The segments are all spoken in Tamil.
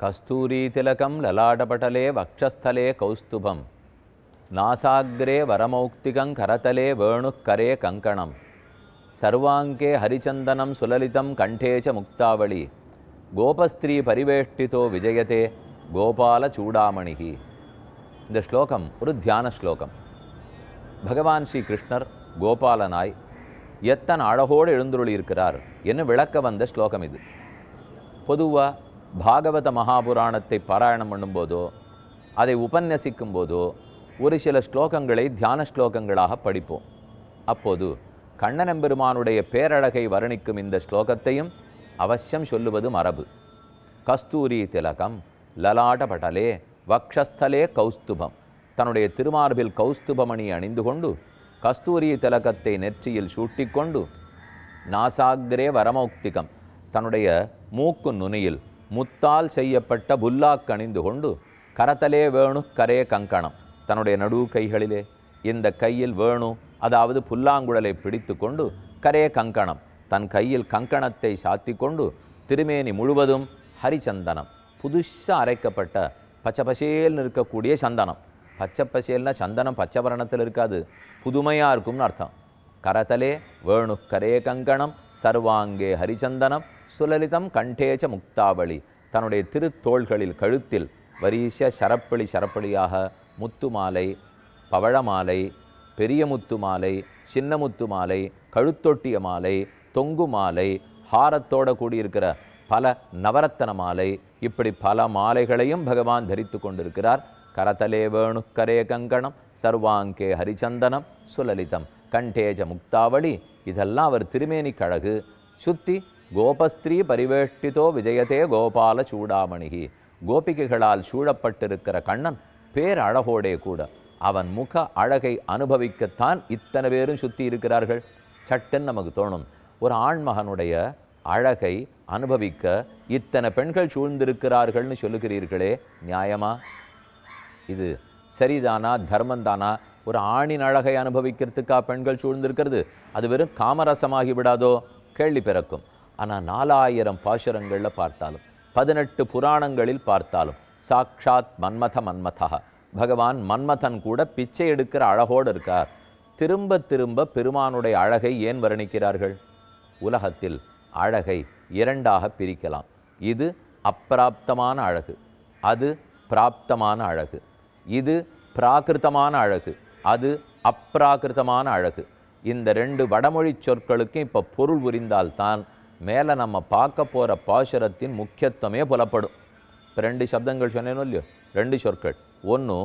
கஸ்தூரீதிலகம் லலாடபடலே வக்ஷஸ்தலே கௌஸ்துபம் நாசாக்ரே வரமௌக்திகங் கரதலே வேணுக்கரே கங்கணம் சர்வாங்கே ஹரிச்சந்தனம் சுலலிதம் கண்டேச்ச முக்தாவளி கோபஸ்திரீ பரிவேஷ்டிதோ விஜயதே கோபால சூடாமணிகி. இந்த ஸ்லோகம் ஒரு தியான ஸ்லோகம். பகவான் ஸ்ரீ கிருஷ்ணர் கோபாலனாய் எத்தனை அழகோடு எழுந்துருளியிருக்கிறார் என்று விளக்க வந்த ஸ்லோகம் இது. பொதுவாக பாகவத மகாபுராணத்தை பாராயணம் பண்ணும்போதோ அதை உபன்யசிக்கும் போதோ ஒரு சில ஸ்லோகங்களை தியான ஸ்லோகங்களாக படிப்போம். அப்போது கண்ணனெம்பெருமானுடைய பேரழகை வர்ணிக்கும் இந்த ஸ்லோகத்தையும் அவசியம் சொல்லுவது மரபு. கஸ்தூரி திலகம் லலாடபடலே வக்ஷஸ்தலே கௌஸ்துபம். தன்னுடைய திருமார்பில் கௌஸ்துபமணி அணிந்து கொண்டு கஸ்தூரி திலகத்தை நெற்றியில் சூட்டிக்கொண்டு நாசாக்ரே வரமௌக்திகம் தன்னுடைய மூக்கு நுனியில் முத்தால் செய்யப்பட்ட புல்லாக் அணிந்து கொண்டு கரத்தலே வேணு கரே கங்கணம் தன்னுடைய நடு கைகளிலே இந்த கையில் வேணு அதாவது புல்லாங்குழலை பிடித்து கொண்டு கரே கங்கணம் தன் கையில் கங்கணத்தை சாத்தி கொண்டு திருமேனி முழுவதும் ஹரிச்சந்தனம் புதுசாக அரைக்கப்பட்ட பச்சை பசேல்னு இருக்கக்கூடிய சந்தனம். பச்சை பசேல்னா சந்தனம் பச்சை வர்ணத்தில் இருக்காது, புதுமையாக இருக்கும்னு அர்த்தம். கரதலே வேணு கரே கங்கணம் சர்வாங்கே ஹரிச்சந்தனம் சுலலிதம் கண்டேச்ச முக்தாவளி. தன்னுடைய திருத்தோள்களில் கழுத்தில் வரிச சரப்பளியாக முத்து மாலை, பவழ பெரிய முத்து மாலை, சின்ன முத்து மாலை, கழுத்தொட்டிய மாலை, தொங்கு மாலை, ஹாரத்தோடு கூடியிருக்கிற பல நவரத்தன மாலை, இப்படி பல மாலைகளையும் பகவான் தரித்து கொண்டிருக்கிறார். கரதலே வேணு கரே கங்கணம் சர்வாங்கே ஹரிச்சந்தனம் சுலலிதம் கண்டேஜ முக்தாவளி. இதெல்லாம் அவர் திருமேனி கழகு. சுத்தி கோபஸ்திரீ பரிவேஷ்டிதோ விஜயதே கோபால சூடாமணிகி. கோபிகைகளால் சூழப்பட்டிருக்கிற கண்ணன் பேரழகோடே கூட அவன் முக அழகை அனுபவிக்கத்தான் இத்தனை பேரும் சுற்றி இருக்கிறார்கள். சட்டுன்னு நமக்கு தோணும், ஒரு ஆண்மகனுடைய அழகை அனுபவிக்க இத்தனை பெண்கள் சூழ்ந்திருக்கிறார்கள்னு சொல்லுகிறீர்களே, நியாயமா? இது சரிதானா, தர்மந்தானா? ஒரு ஆணின் அழகை அனுபவிக்கிறதுக்கா பெண்கள் சூழ்ந்திருக்கிறது? அது வெறும் காமரசமாகி விடாதோ? கேள்வி பிறக்கும். ஆனால் 4000 பாசுரங்களில் பார்த்தாலும் 18 புராணங்களில் பார்த்தாலும் சாக்ஷாத் மன்மதா பகவான் மன்மதன் கூட பிச்சை எடுக்கிற அழகோடு இருக்கார். திரும்ப திரும்ப பெருமானுடைய அழகை ஏன் வர்ணிக்கிறார்கள்? உலகத்தில் அழகை இரண்டாக பிரிக்கலாம். இது அப்பிராப்தமான அழகு, அது பிராப்தமான அழகு. இது பிராகிருத்தமான அழகு, அது அப்பிராகிருத்தமான அழகு. இந்த 2 வடமொழி சொற்களுக்கும் இப்போ பொருள் புரிந்தால்தான் மேலே நம்ம பார்க்க போகிற பாசுரத்தின் முக்கியத்துவமே புலப்படும். இப்போ 2 சப்தங்கள் சொன்னேனோ இல்லையோ, 2 சொற்கள். ஒன்று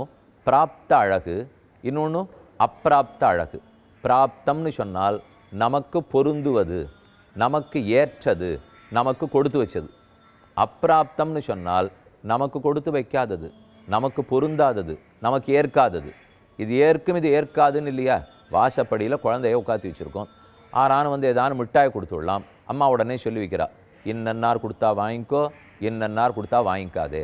பிராப்த அழகு, இன்னொன்று அப்பிராப்த அழகு. பிராப்தம்னு சொன்னால் நமக்கு பொருந்துவது, நமக்கு ஏற்றது, நமக்கு கொடுத்து வச்சது. அப்பிராப்தம்னு சொன்னால் நமக்கு கொடுத்து வைக்காதது, நமக்கு பொருந்தாதது, நமக்கு ஏற்காதது. இது ஏற்கும் இது ஏற்காதுன்னு இல்லையா? வாசப்படியில் குழந்தைய உட்காந்து வச்சுருக்கோம். ஆறானு ஏதானு மிட்டாய் கொடுத்து விடலாம். அம்மா உடனே சொல்லி வைக்கிறா, இன்னன்னார் கொடுத்தா வாங்கிக்கோ, இன்னன்னார் கொடுத்தா வாங்கிக்காதே.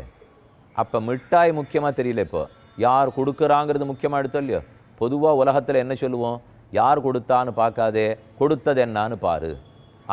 அப்போ மிட்டாய் முக்கியமாக தெரியல, இப்போ யார் கொடுக்குறாங்கிறது முக்கியமாக எடுத்தோம் இல்லையோ. பொதுவாக உலகத்தில் என்ன சொல்லுவோம்? யார் கொடுத்தான்னு பார்க்காதே, கொடுத்தது என்னான்னு பாரு.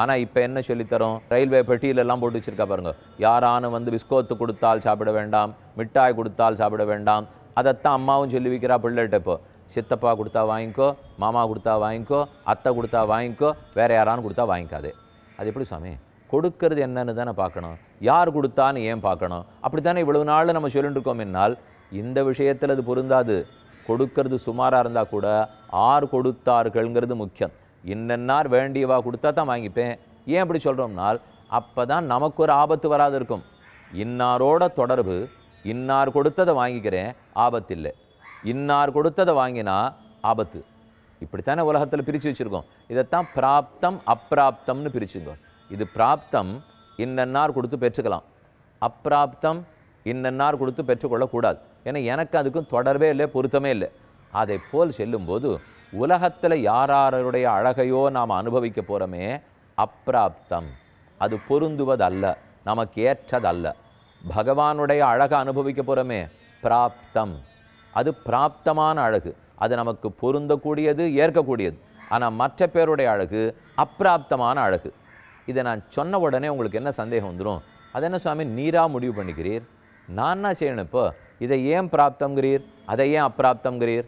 ஆனால் இப்போ என்ன சொல்லித்தரோம்? ரயில்வே பெட்டியிலெல்லாம் போட்டு வச்சுருக்கா பாருங்க, யாரானு பிஸ்கோத்து கொடுத்தால் சாப்பிட வேண்டாம், மிட்டாய் கொடுத்தால் சாப்பிட வேண்டாம். அதைத்தான் அம்மாவும் சொல்லி வைக்கிறா பிள்ளைகிட்ட. இப்போ சித்தப்பா கொடுத்தா வாங்கிக்கோ, மாமா கொடுத்தா வாங்கிக்கோ, அத்தை கொடுத்தா வாங்கிக்கோ, வேறு யாரானு கொடுத்தா வாங்கிக்காதே. அது எப்படி சாமி? கொடுக்கறது என்னன்னு தானே பார்க்கணும், யார் கொடுத்தான்னு ஏன் பார்க்கணும்? அப்படி தானே இவ்வளவு நாள் நம்ம சொல்லிட்டு இருக்கோம். என்னால் இந்த விஷயத்தில் அது பொருந்தாது. கொடுக்கறது சுமாராக இருந்தால் கூட ஆர் கொடுத்தார்கள்ங்கிறது முக்கியம். இன்னன்னார் வேண்டியவா கொடுத்தா தான் வாங்கிப்பேன். ஏன் அப்படி சொல்கிறோம்னால் அப்போ தான் நமக்கு ஒரு ஆபத்து வராது இருக்கும். இன்னாரோட தொடர்பு, இன்னார் கொடுத்ததை வாங்கிக்கிறேன், ஆபத்தில்லை. இன்னார் கொடுத்ததை வாங்கினா ஆபத்து. இப்படித்தானே உலகத்தில் பிரித்து வச்சுருக்கோம். இதைத்தான் பிராப்தம் அப்பிராப்தம்னு பிரிச்சுங்க. இது பிராப்தம், இன்னன்னார் கொடுத்து பெற்றுக்கலாம். அப்பிராப்தம் இன்னன்னார் கொடுத்து பெற்றுக்கொள்ளக்கூடாது. ஏன்னா எனக்கு அதுக்கும் தொடர்பே இல்லை, பொருத்தமே இல்லை. அதை போல் செல்லும்போது உலகத்தில் யாருடைய அழகையோ நாம் அனுபவிக்க போகிறோமே, அப்பிராப்தம், அது பொருந்துவதல்ல, நமக்கு ஏற்றதல்ல. பகவானுடைய அழகை அனுபவிக்க போகிறோமே, பிராப்தம், அது பிராப்தமான அழகு, அது நமக்கு பொருந்தக்கூடியது, ஏற்கக்கூடியது. ஆனால் மற்ற பேருடைய அழகு அப்பிராப்தமான அழகு. இதை நான் சொன்ன உடனே உங்களுக்கு என்ன சந்தேகம் வந்துடும்? அது என்ன சுவாமி நீராக முடிவு பண்ணிக்கிறீர்? நான் என்ன செய்யணும்? இப்போ இதை ஏன் பிராப்தங்கிறீர், அதை ஏன் அப்பிராப்தங்கிறீர்?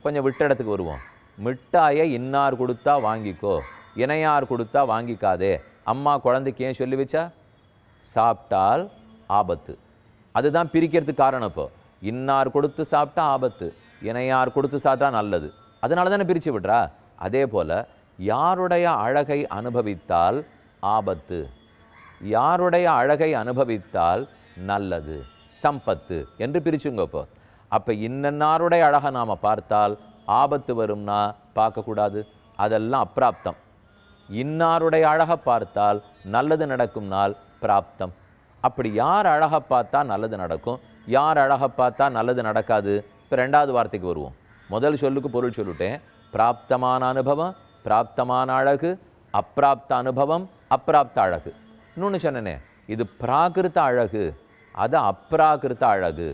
கொஞ்சம் விட்ட இடத்துக்கு வருவோம். மிட்டாயை இன்னார் கொடுத்தா வாங்கிக்கோ, இணையார் கொடுத்தா வாங்கிக்காதே. அம்மா குழந்தைக்கு ஏன் சொல்லி வச்சா? சாப்பிட்டால் ஆபத்து. அதுதான் பிரிக்கிறதுக்கு காரணம். இப்போ இன்னார் கொடுத்து சாப்பிட்டா ஆபத்து, இணையார் கொடுத்து சாப்பிட்டா நல்லது. அதனால தானே பிரித்து விட்றா. அதே போல் யாருடைய அழகை அனுபவித்தால் ஆபத்து, யாருடைய அழகை அனுபவித்தால் நல்லது, சம்பத்து என்று பிரிச்சுங்க. இப்போ அப்போ இன்னன்னாருடைய அழகை நாம் பார்த்தால் ஆபத்து வரும்னா பார்க்கக்கூடாது, அதெல்லாம் அப்பிராப்தம். இன்னாருடைய அழகை பார்த்தால் நல்லது நடக்கும்னால் பிராப்தம். அப்படி யார் அழகை பார்த்தா நல்லது நடக்கும், யார் அழகை பார்த்தா நல்லது நடக்காது? இப்போ ரெண்டாவது வார்த்தைக்கு வருவோம். முதல் சொல்லுக்கு பொருள் சொல்லிட்டேன். பிராப்தமான அனுபவம், பிராப்தமான அழகு, அப்பிராப்த அனுபவம், அப்பிராப்த அழகு. இன்னொன்று சொன்னனே, இது பிராகிருத்த அழகு, அது அப்ராகிருத்த அழகு.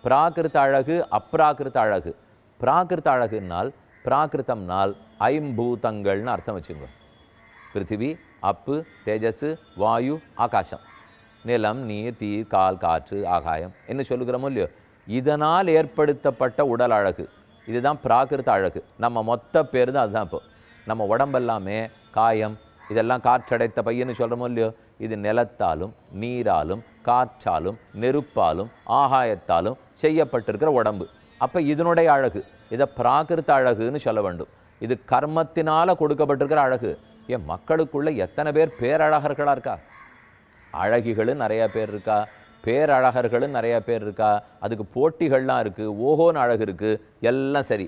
பிராகிருத்த அழகு, அப்ராகிருத்த அழகு. பிராகிருத்த அழகுனால், பிராகிருத்தம்னால் ஐம்பூதங்கள்னு அர்த்தம் வச்சுங்க. பிருத்திவி, அப்பு, தேஜஸ், வாயு, ஆகாசம், நிலம், நீர், தீ, கால், காற்று, ஆகாயம் என்ன சொல்லுகிறோமோ இல்லையோ, இதனால் ஏற்படுத்தப்பட்ட உடல் அழகு, இதுதான் பிராகிருத்த அழகு. நம்ம மொத்த பேர் தான் அதுதான். இப்போ நம்ம உடம்பெல்லாமே காயம், இதெல்லாம் காற்றடைத்த பையன்னு சொல்கிறோமோ இல்லையோ, இது நிலத்தாலும் நீராலும் காற்றாலும் நெருப்பாலும் ஆகாயத்தாலும் செய்யப்பட்டிருக்கிற உடம்பு. அப்போ இதனுடைய அழகு, இதை பிராகிருத்த அழகுன்னு சொல்ல வேண்டும். இது கர்மத்தினால் கொடுக்கப்பட்டிருக்கிற அழகு. என் மக்களுக்குள்ளே எத்தனை பேர் பேரழகர்களாக இருக்கா? அழகிகளும் நிறையா பேர் இருக்கா, பேரழகர்களும் நிறையா பேர் இருக்கா. அதுக்கு போட்டிகள்லாம் இருக்குது, ஓஹோன்னு அழகு இருக்குது, எல்லாம் சரி.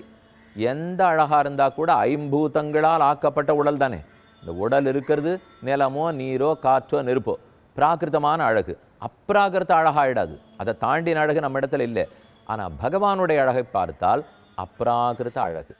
எந்த அழகாக இருந்தால் கூட ஐம்பூதங்களால் ஆக்கப்பட்ட உடல் தானே. இந்த உடல் இருக்கிறது நிலமோ நீரோ காற்றோ நெருப்போ, பிராகிருத்தமான அழகு. அப்ராகிருத்த அழகாயிடாது, அதை தாண்டின அழகு நம்ம இடத்துல இல்லை. ஆனால் பகவானுடைய அழகை பார்த்தால் அப்ராகிருத்த அழகு.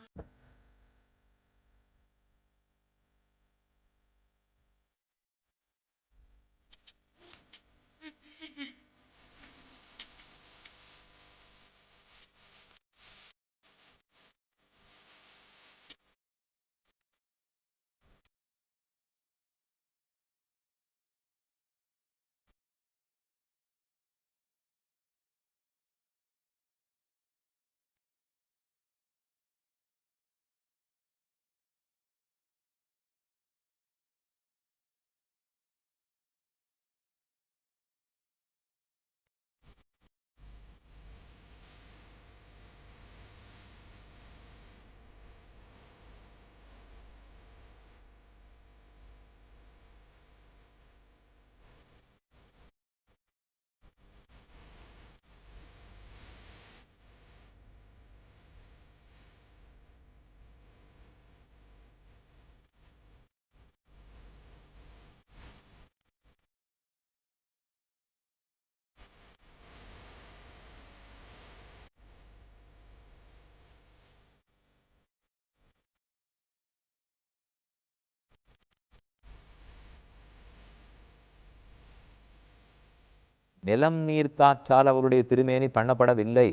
நிலம் நீர் காற்றால் அவருடைய திருமேனி பண்ணப்படவில்லை.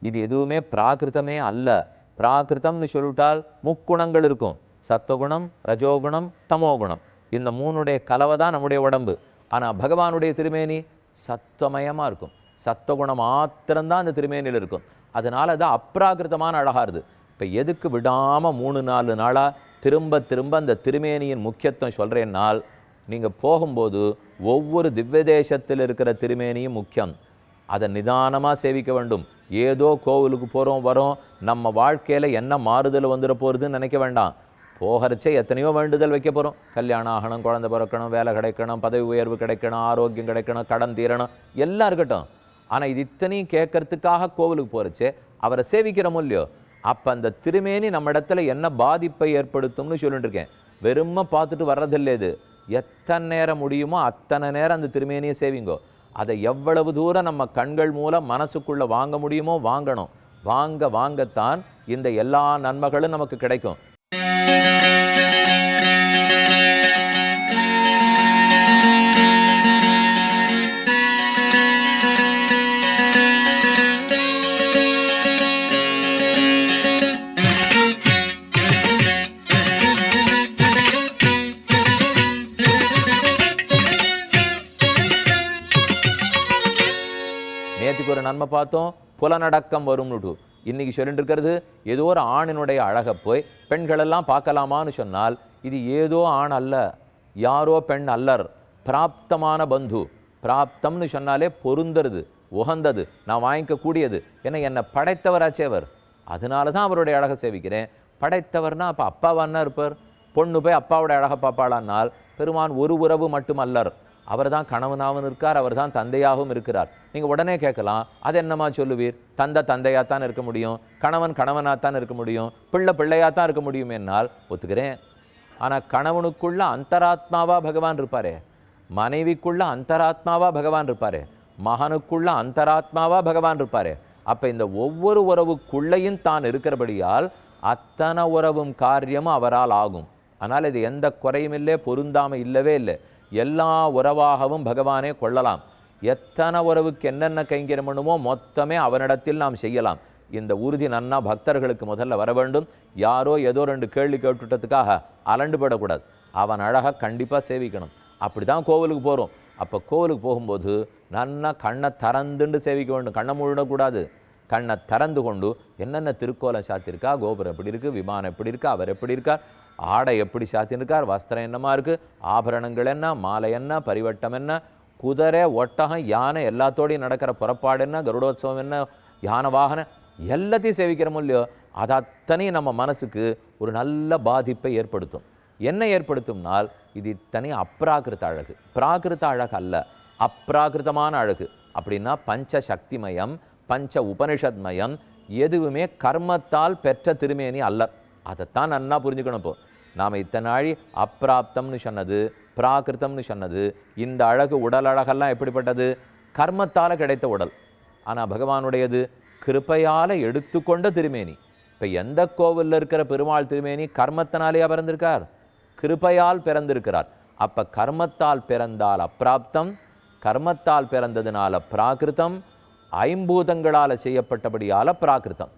இது எதுவுமே பிராகிருத்தமே அல்ல. பிராகிருத்தம்னு சொல்லிட்டால் முக்குணங்கள் இருக்கும், சத்துவகுணம், ரஜோகுணம், தமோகுணம். இந்த மூணுடைய கலவை தான் நம்முடைய உடம்பு. ஆனால் பகவானுடைய திருமேனி சத்துவமயமாக இருக்கும், சத்துவகுணம் மாத்திரம்தான் அந்த திருமேனியில் இருக்கும். அதனால தான் அப்ராகிருத்தமான அழகாருது. இப்போ எதுக்கு விடாமல் 3-4 நாளாக திரும்ப திரும்ப அந்த திருமேனியின் முக்கியத்துவம் சொல்கிறேன்னால், நீங்கள் போகும்போது ஒவ்வொரு திவ்ய தேசத்தில் இருக்கிற திருமேனியும் முக்கியம். அதை நிதானமாக சேவிக்க வேண்டும். ஏதோ கோவிலுக்கு போகிறோம் வரோம், நம்ம வாழ்க்கையில் என்ன மாறுதல் வந்துட போகிறதுன்னு நினைக்க வேண்டாம். போகிறச்சே எத்தனையோ வேண்டுதல் வைக்க போகிறோம். கல்யாணம் ஆகணும், குழந்தை பிறக்கணும், வேலை கிடைக்கணும், பதவி உயர்வு கிடைக்கணும், ஆரோக்கியம் கிடைக்கணும், கடன் தீரணும், எல்லாம் இருக்கட்டும். ஆனால் இது இத்தனையும் கேட்கறதுக்காக கோவிலுக்கு போகிறச்சே அவரை சேவிக்கிறோமோ இல்லையோ, அப்போ அந்த திருமேனி நம்ம இடத்துல என்ன பாதிப்பை ஏற்படுத்தும்னு சொல்லிட்டு இருக்கேன். வெறுமை பார்த்துட்டு வர்றதில்லை. இது எத்தனை நேரம் முடியுமோ அத்தனை நேரம் அந்த திருமேனியை சேவிங்கோ. அதை எவ்வளவு தூரம் நம்ம கண்கள் மூலம் மனசுக்குள்ளே வாங்க முடியுமோ வாங்கணும். வாங்கத்தான் இந்த எல்லா நன்மைகளும் நமக்கு கிடைக்கும். நன்மை பார்த்தோம், புலனடக்கம் வரும்னுட்டு. இன்னைக்கு சொல்லிட்டு இருக்கிறது ஏதோ ஒரு ஆணினுடைய அழகை போய் பெண்களெல்லாம் பார்க்கலாமான்னு சொன்னால் இது ஏதோ ஆண் அல்ல, யாரோ பெண் அல்லர், பிராப்தமான பந்து. பிராப்தம்னு சொன்னாலே பொருந்தது, உகந்தது, நான் வாங்கிக்கக்கூடியது. ஏன்னா என்னை படைத்தவராச்சேவர், அதனால தான் அவருடைய அழகை சேவிக்கிறேன். படைத்தவர்னா அப்போ அப்பாவான்னா இருப்பார். பொண்ணு போய் அப்பாவோட அழகை பார்ப்பாளானால் பெருமான் ஒரு உறவு மட்டுமல்லர், அவர் தான் கணவனாகவும் இருக்கார், அவர் தான் தந்தையாகவும் இருக்கிறார். நீங்கள் உடனே கேட்கலாம், அது என்னமா சொல்லுவீர்? தந்தையாகத்தான் இருக்க முடியும், கணவன் கணவனாகத்தான் இருக்க முடியும், பிள்ளையாகத்தான் இருக்க முடியும் என்னால் ஒத்துக்கிறேன். ஆனால் கணவனுக்குள்ள அந்தராத்மாவா பகவான் இருப்பாரே, மனைவிக்குள்ள அந்தராத்மாவா பகவான் இருப்பாரே, மகனுக்குள்ள அந்தராத்மாவா பகவான் இருப்பாரே. அப்போ இந்த ஒவ்வொரு உறவுக்குள்ளையும் தான் இருக்கிறபடியால் அத்தனை உறவும் காரியமும் அவரால் ஆகும். ஆனால் இது எந்த குறையும் இல்லை, பொருந்தாமல் இல்லவே இல்லை. எல்லா உறவாகவும் பகவானே கொள்ளலாம். எத்தனை உறவுக்கு என்னென்ன கைங்கரியம் பண்ணுமோ மொத்தமே அவனிடத்தில் நாம் செய்யலாம். இந்த உறுதி நன்னா பக்தர்களுக்கு முதல்ல வர வேண்டும். யாரோ ஏதோ 2 கேள்வி கேட்டுட்டதுக்காக அலண்டுபடக்கூடாது. அவன் அழகாக கண்டிப்பாக சேவிக்கணும். அப்படி தான் கோவிலுக்கு போகிறோம். அப்போ கோவிலுக்கு போகும்போது நன்னா கண்ணை திறந்துண்டு சேவிக்க வேண்டும். கண்ணை மூடக்கூடாது. கண்ணை திறந்து கொண்டு என்னென்ன திருக்கோலம் சாத்திருக்கா, கோபுரம் எப்படி இருக்குது, விமானம் எப்படி இருக்கா, அவர் எப்படி இருக்கார், ஆடை எப்படி சாத்திருக்கார், வஸ்திரம் என்னமா இருக்குது, ஆபரணங்கள் என்ன, மாலை என்ன, பரிவட்டம் என்ன, குதிரை ஒட்டகம் யானை எல்லாத்தோடையும் நடக்கிற புறப்பாடு என்ன, கருடோத்சவம் என்ன, யானை வாகனம் எல்லாத்தையும் சேவிக்கிறோமோ இல்லையோ, அது அத்தனையும் நம்ம மனசுக்கு ஒரு நல்ல பாதிப்பை ஏற்படுத்தும். என்ன ஏற்படுத்தும்னால் இது இத்தனை அப்ராகிருத அழகு. பிராகிருத அழகு அல்ல, அப்ராகிருதமான அழகு. அப்படின்னா பஞ்ச சக்திமயம், பஞ்ச உபனிஷத்மயம், எதுவுமே கர்மத்தால் பெற்ற திருமேனி அல்ல. அதைத்தான் நன்னா புரிஞ்சுக்கணும். இப்போ நாம் இத்தனை நாழி அப்பிராப்தம்னு சொன்னது, பிராகிருத்தம்னு சொன்னது, இந்த அழகு உடல் அழகெல்லாம் எப்படிப்பட்டது? கர்மத்தால் கிடைத்த உடல். ஆனால் பகவானுடையது கிருப்பையால் எடுத்துக்கொண்ட திருமேனி. இப்போ எந்த கோவிலில் இருக்கிற பெருமாள் திருமேனி கர்மத்தினாலேயா பிறந்திருக்கார்? கிருப்பையால் பிறந்திருக்கிறார். அப்போ கர்மத்தால் பிறந்தால் அப்பிராப்தம், கர்மத்தால் பிறந்ததுனால பிராகிருத்தம், ஐம்பூதங்களால் செய்யப்பட்டபடியால் பிராகிருத்தம்.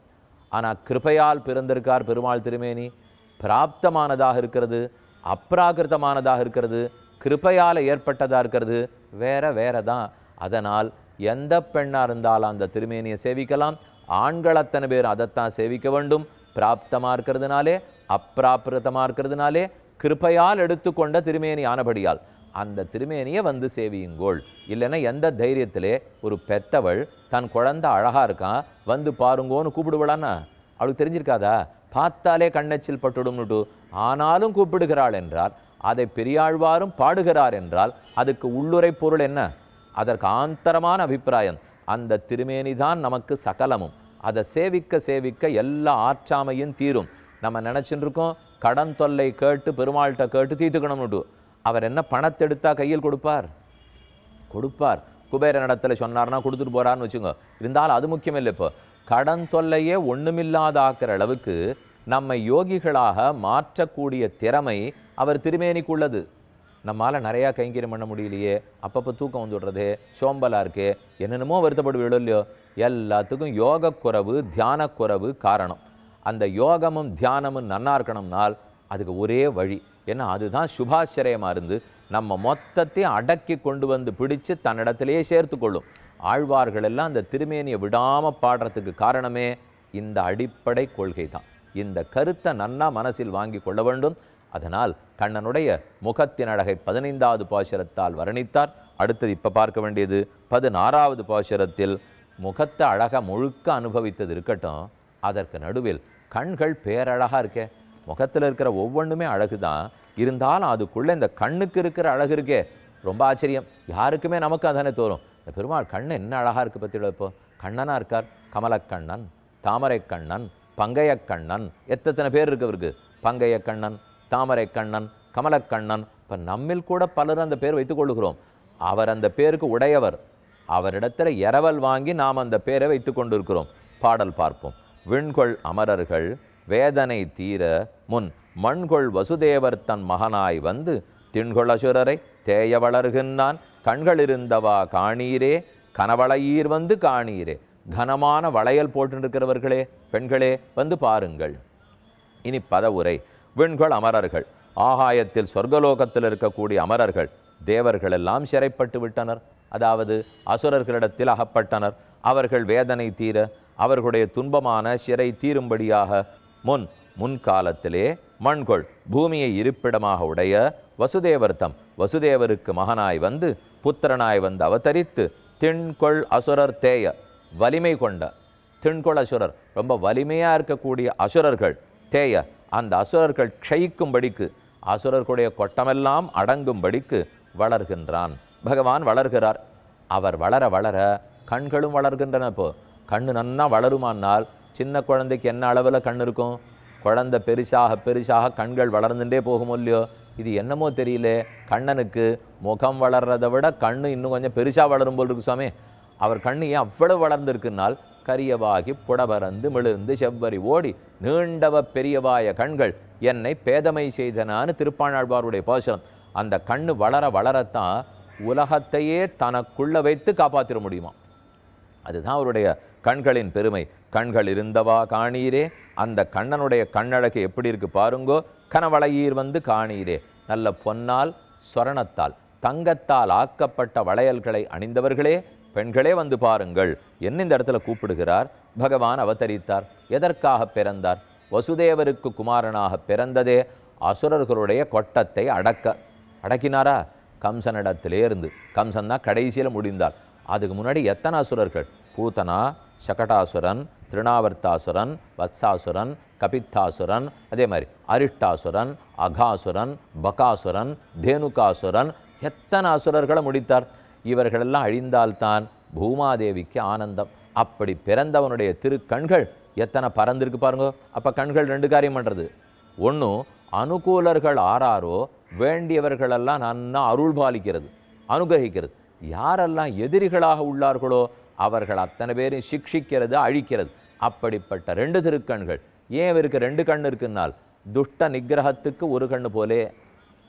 ஆனால் கிருபையால் பிறந்திருக்கார் பெருமாள் திருமேனி, பிராப்தமானதாக இருக்கிறது, அப்ராகிருத்தமானதாக இருக்கிறது, கிருபையால் ஏற்பட்டதாக இருக்கிறது, வேற தான். அதனால் எந்த பெண்ணாக இருந்தாலும் அந்த திருமேனியை சேவிக்கலாம். ஆண்கள் அத்தனை பேர் அதைத்தான் சேவிக்க வேண்டும். பிராப்தமாக இருக்கிறதுனாலே, அப்பிராபிருத்தமாக இருக்கிறதுனாலே, கிருபையால் எடுத்துக்கொண்ட திருமேனி ஆனபடியால் அந்த திருமேனியை வந்து சேவியுங்கோள். இல்லைன்னா எந்த தைரியத்திலே ஒரு பெத்தவள் தன் குழந்தை அழகாக இருக்கான் வந்து பாருங்கோன்னு கூப்பிடுவளான்னா அவளுக்கு தெரிஞ்சிருக்காதா? பார்த்தாலே கண்ணெச்சில் பட்டுடும்னுட்டு. ஆனாலும் கூப்பிடுகிறாள் என்றால், அதை பெரியாழ்வாரும் பாடுகிறார் என்றால் அதுக்கு உள்ளுரை பொருள் என்ன? அதற்கு ஆந்தரமான அபிப்பிராயம். அந்த திருமேனி தான் நமக்கு சகலமும். அதை சேவிக்க சேவிக்க எல்லா ஆற்றாமையும் தீரும். நம்ம நினச்சின்னு இருக்கோம் கடன் தொல்லை கேட்டு பெருமாள்கிட்ட கேட்டு தீர்த்துக்கணும்னுட்டு. அவர் என்ன பணத்தை எடுத்தா கையில் கொடுப்பார்? கொடுப்பார். குபேர இடத்துல சொன்னார்னா கொடுத்துட்டு போறான்னு வச்சுங்க. இருந்தாலும் அது முக்கியம் இல்லை. இப்போ கடன் தொல்லையே ஒன்றுமில்லாத ஆக்கிற அளவுக்கு நம்ம யோகிகளாக மாற்றக்கூடிய திறமை அவர் திருமேனிக்குள்ளது. நம்மளால் நிறையா கைங்கரியம் பண்ண முடியலையே, அப்பப்போ தூக்கம் வந்து விடுறதே, சோம்பலாக இருக்கே, என்னென்னமோ வருத்தப்படுவீங்களோ இல்லையோ, எல்லாத்துக்கும் யோகக்குறைவு, தியானக்குறைவு காரணம். அந்த யோகமும் தியானமும் நன்னா இருக்கணும்னால் அதுக்கு ஒரே வழி என்ன? அதுதான் சுபாசிரயமாக இருந்து நம்ம மொத்தத்தையும் அடக்கி கொண்டு வந்து பிடிச்சு தன்னிடத்திலேயே சேர்த்து கொள்ளும். ஆழ்வார்கள் எல்லாம் அந்த திருமேனியை விடாமல் பாடுறதுக்கு காரணமே இந்த அடிப்படை கொள்கை தான். இந்த கருத்தை நன்னா மனசில் வாங்கி கொள்ள வேண்டும். அதனால் கண்ணனுடைய முகத்தின் அழகை 15வது பாசுரத்தால் வர்ணித்தார். அடுத்தது இப்போ பார்க்க வேண்டியது 16வது பாசுரத்தில் முகத்தை அழகாக முழுக்க அனுபவித்தது இருக்கட்டும், அதற்கு நடுவில் கண்கள் பேரழகாக இருக்கே. முகத்தில் இருக்கிற ஒவ்வொன்றுமே அழகு தான், இருந்தாலும் அதுக்குள்ளே இந்த கண்ணுக்கு இருக்கிற அழகு இருக்கே ரொம்ப ஆச்சரியம். யாருக்குமே நமக்கு அதானே தோறும். இந்த பெருமாள் கண்ணு என்ன அழகாக இருக்குது பற்றிட. இப்போ கண்ணனாக இருக்கார், கமலக்கண்ணன், தாமரை கண்ணன், பங்கைய கண்ணன், எத்தனை பேர் இருக்கவருக்கு? பங்கைய கண்ணன், தாமரை கண்ணன், கமலக்கண்ணன். இப்போ நம்மில் கூட பலர் அந்த பேர் வைத்துக் கொள்ளுகிறோம். அவர் அந்த பேருக்கு உடையவர். அவரிடத்தில் இரவல் வாங்கி நாம் அந்த பேரை வைத்து கொண்டு இருக்கிறோம். பாடல் பார்ப்போம். விண்கொள் அமரர்கள் வேதனை தீர முன் மண்கொள் வசுதேவர் தன் மகனாய் வந்து திண்கொள் அசுரரை தேய வளர்கின்றான் கண்களிருந்தவா காணீரே கனவளையீர் வந்து காணீரே. கனமான வளையல் போட்டிருக்கிறவர்களே, பெண்களே வந்து பாருங்கள். இனி பதவுரை. விண்கொள் அமரர்கள், ஆகாயத்தில் சொர்க்கலோகத்தில் இருக்கக்கூடிய அமரர்கள், தேவர்கள் எல்லாம் சிறைப்பட்டு விட்டனர். அதாவது அசுரர்களிடத்தில் அகப்பட்டனர். அவர்கள் வேதனை தீர, அவர்களுடைய துன்பமான சிறை தீரும்படியாக முன்காலத்திலே மண்கொள் பூமியை இருப்பிடமாக உடைய வசுதேவர்த்தம் வசுதேவருக்கு மகனாய் வந்து புத்திரனாய் வந்து அவதரித்து திண்கொள் அசுரர் தேய வலிமை கொண்ட திண்கொள் அசுரர் ரொம்ப வலிமையாக இருக்கக்கூடிய அசுரர்கள் தேய அந்த அசுரர்கள் க்ஷயிக்கும்படிக்கு அசுரர்களுடைய கொட்டமெல்லாம் அடங்கும்படிக்கு வளர்கின்றான். பகவான் வளர்கிறார். அவர் வளர வளர கண்களும் வளர்கின்றன. இப்போ கண்ணு நன்னா வளருமானால் சின்ன குழந்தைக்கு என்ன அளவில் கண் இருக்கும்? குழந்தை பெருசாக பெருசாக கண்கள் வளர்ந்துட்டே போகும் இல்லையோ? இது என்னமோ தெரியல, கண்ணனுக்கு முகம் வளர்றதை விட கண்ணு இன்னும் கொஞ்சம் பெருசாக வளரும் போல் இருக்கு சுவாமி. அவர் கண்ணு ஏன் அவ்வளவு வளர்ந்துருக்குனால் கரியவாகி புடபரந்து மிளிர்ந்து செவ்வரி ஓடி நீண்டவ பெரியவாய கண்கள் என்னை பேதமை செய்தனான்னு திருப்பாணாழ்வாருடைய பாசுரம். அந்த கண்ணு வளர வளரத்தான் உலகத்தையே தனக்குள்ள வைத்து காப்பாற்றிட முடியுமா. அதுதான் அவருடைய கண்களின் பெருமை. கண்கள் இருந்தவா காணீரே, அந்த கண்ணனுடைய கண்ணழகு எப்படி இருக்கு பாருங்கோ. கனவளையீர் வந்து காணீரே, நல்ல பொன்னால் சொரணத்தால் தங்கத்தால் ஆக்கப்பட்ட வளையல்களை அணிந்தவர்களே, பெண்களே வந்து பாருங்கள் என்ன இந்த இடத்துல கூப்பிடுகிறார். பகவான் அவதரித்தார். எதற்காக பிறந்தார்? வசுதேவருக்கு குமாரனாக பிறந்ததே அசுரர்களுடைய கொட்டத்தை அடக்கினாரா? கம்சனிடத்திலேருந்து. கம்சன் தான் கடைசியில் முடிந்தார். அதுக்கு முன்னாடி எத்தனை அசுரர்கள்? பூதனா, சகடாசுரன், திருநாவர்த்தாசுரன், வத்சாசுரன், கபித்தாசுரன், அதே மாதிரி அரிஷ்டாசுரன், அகாசுரன், பகாசுரன், தேனுகாசுரன், எத்தனை அசுரர்களை முடித்தார். இவர்களெல்லாம் அழிந்தால்தான் பூமாதேவிக்கு ஆனந்தம். அப்படி பிறந்தவனுடைய திருக்கண்கள் எத்தனை பறந்திருக்கு பாருங்க. அப்போ கண்கள் ரெண்டு காரியம் பண்ணுறது. ஒன்றும் அனுகூலர்கள் ஆறாரோ வேண்டியவர்களெல்லாம் நன்னா அருள் பாலிக்கிறது, அனுகிரகிக்கிறது. யாரெல்லாம் எதிரிகளாக உள்ளார்களோ அவர்கள் அத்தனை பேரையும் சிக்ஷிக்கிறது, அழிக்கிறது. அப்படிப்பட்ட ரெண்டு திருக்கண்கள். ஏன் இவருக்கு ரெண்டு கண் இருக்குன்னால், துஷ்ட நிகிரகத்துக்கு ஒரு கண்ணு போலே,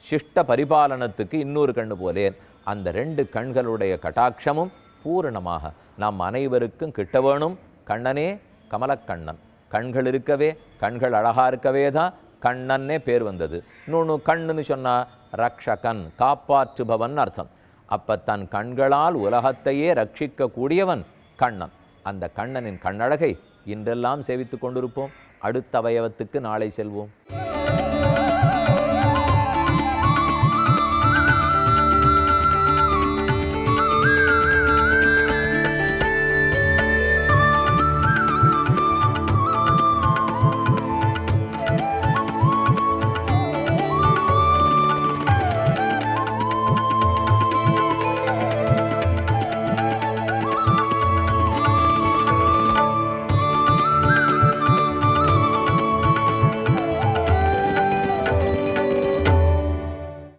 சிஷ்ட பரிபாலனத்துக்கு இன்னொரு கண்ணு போலே. அந்த ரெண்டு கண்களுடைய கட்டாட்சமும் பூரணமாக நாம் அனைவருக்கும் கிட்ட வேணும். கண்ணனே கமலக்கண்ணன். கண்கள் இருக்கவே, கண்கள் அழகாக இருக்கவே தான் கண்ணன்னே பேர் வந்தது. இன்னொன்று கண்ணுன்னு சொன்னால் ரக்ஷகன், காப்பாற்றுபவன் அர்த்தம். அப்போ தன் கண்களால் உலகத்தையே ரட்சிக்கக்கூடியவன் கண்ணன். அந்த கண்ணனின் கண்ணழகை இன்றெல்லாம் சேவித்து கொண்டிருப்போம். அடுத்த அவயவத்துக்கு நாளை செல்வோம்.